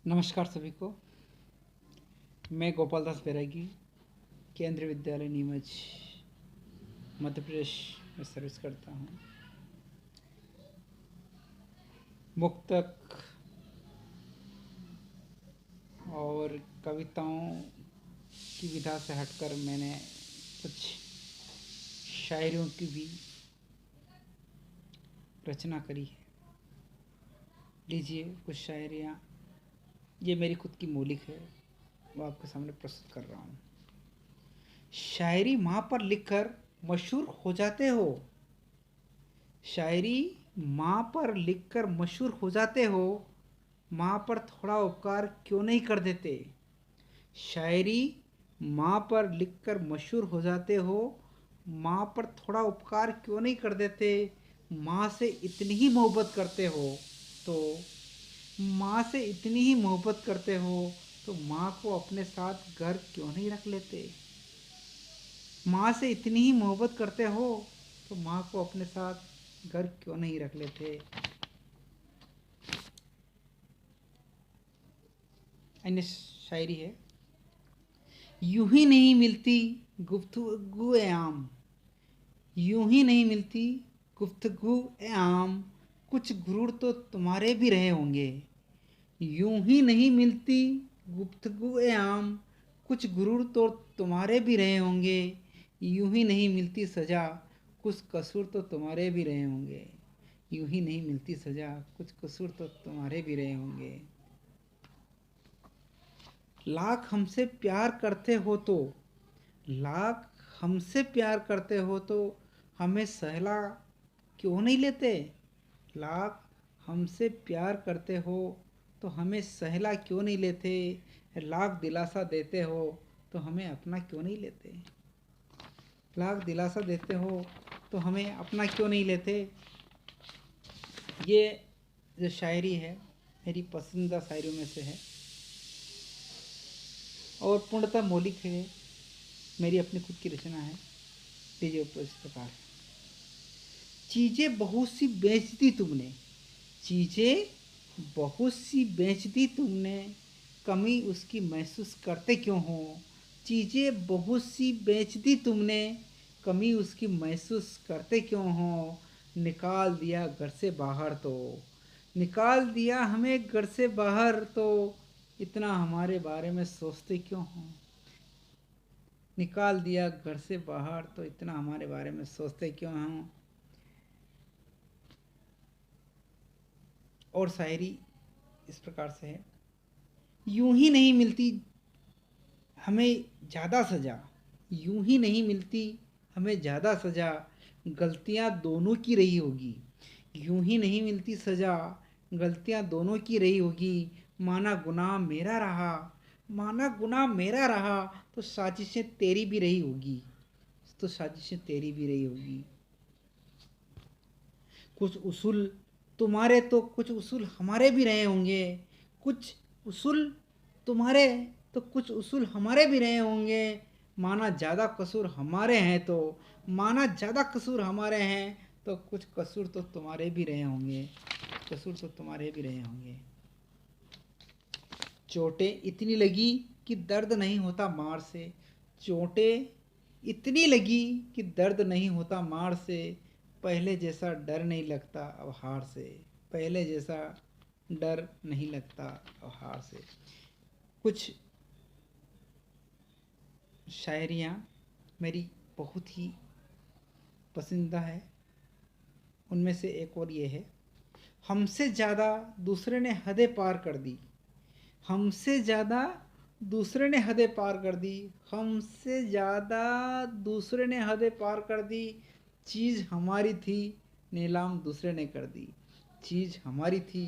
नमस्कार सभी को। मैं गोपाल दास बैरागी केंद्रीय विद्यालय नीमच मध्य प्रदेश में सर्विस करता हूँ। मुक्तक और कविताओं की विधा से हटकर मैंने कुछ शायरियों की भी रचना करी है। लीजिए कुछ शायरियाँ, ये मेरी खुद की मौलिक है, वो आपके सामने प्रस्तुत कर रहा हूँ। शायरी माँ पर लिखकर मशहूर हो जाते हो, शायरी माँ पर लिखकर मशहूर हो जाते हो, माँ पर थोड़ा उपकार क्यों नहीं कर देते। शायरी माँ पर लिखकर मशहूर हो जाते हो, माँ पर थोड़ा उपकार क्यों नहीं कर देते। माँ से इतनी ही मोहब्बत करते हो तो माँ से इतनी ही मोहब्बत करते हो तो माँ को अपने साथ घर क्यों नहीं रख लेते। माँ से इतनी ही मोहब्बत करते हो तो माँ को अपने साथ घर क्यों नहीं रख लेते। अन्य शायरी है। यूं ही नहीं मिलती गुफ्तगू ए आम, यूं ही नहीं मिलती गुफ्तगू ए आम, कुछ गुरूर तो तुम्हारे भी रहे होंगे। यूं ही नहीं मिलती गुफ्तगू ए आम, कुछ गुरूर तो तुम्हारे भी रहे होंगे। यूं ही नहीं मिलती सज़ा, कुछ कसूर तो तुम्हारे भी रहे होंगे। यूं ही नहीं मिलती सज़ा, कुछ कसूर तो तुम्हारे भी रहे होंगे। लाख हमसे प्यार करते हो तो, लाख हमसे प्यार करते हो तो हमें सहला क्यों नहीं लेते। लाख हमसे प्यार करते हो तो हमें सहला क्यों नहीं लेते। लाख दिलासा देते हो तो हमें अपना क्यों नहीं लेते। लाख दिलासा देते हो तो हमें अपना क्यों नहीं लेते। ये जो शायरी है मेरी पसंदीदा शायरियों में से है और पूर्णतः मौलिक है, मेरी अपनी खुद की रचना है। लीजिए तो इस प्रकार। चीज़ें बहुत सी बेच दी तुमने, चीज़ें बहुत सी बेच दी तुमने, कमी उसकी महसूस करते क्यों हो। चीज़ें बहुत सी बेच दी तुमने, कमी उसकी महसूस करते क्यों हो। निकाल दिया घर से बाहर तो, निकाल दिया हमें घर से बाहर तो इतना हमारे बारे में सोचते क्यों हो। निकाल दिया घर से बाहर तो इतना हमारे बारे में सोचते क्यों हो। और शायरी इस प्रकार से है। यूं ही नहीं मिलती हमें ज़्यादा सज़ा, यूं ही नहीं मिलती हमें ज़्यादा सज़ा, गलतियां दोनों की रही होगी। यूं ही नहीं मिलती सज़ा, गलतियां दोनों की रही होगी। माना गुनाह मेरा रहा, माना गुनाह मेरा रहा तो साजिशें तेरी भी रही होगी, तो साजिशें तेरी भी रही होगी। कुछ उसूल तुम्हारे तो कुछ उसूल हमारे भी रहे होंगे, कुछ उसूल तुम्हारे तो कुछ उसूल हमारे भी रहे होंगे। माना ज़्यादा कसूर हमारे हैं तो, माना ज़्यादा कसूर हमारे हैं तो कुछ कसूर तो तुम्हारे भी रहे होंगे, कसूर तो तुम्हारे भी रहे होंगे। चोटें इतनी लगी कि दर्द नहीं होता मार से, चोटें इतनी लगी कि दर्द नहीं होता मार से, पहले जैसा डर नहीं लगता अब हार से, पहले जैसा डर नहीं लगता अब हार से। कुछ शायरियाँ मेरी बहुत ही पसंदीदा है, उनमें से एक और ये है। हमसे ज़्यादा दूसरे ने हदें पार कर दी, हमसे ज़्यादा दूसरे ने हदें पार कर दी, हमसे ज़्यादा दूसरे ने हदें पार कर दी। चीज़ हमारी थी नीलाम दूसरे ने कर दी, चीज़ हमारी थी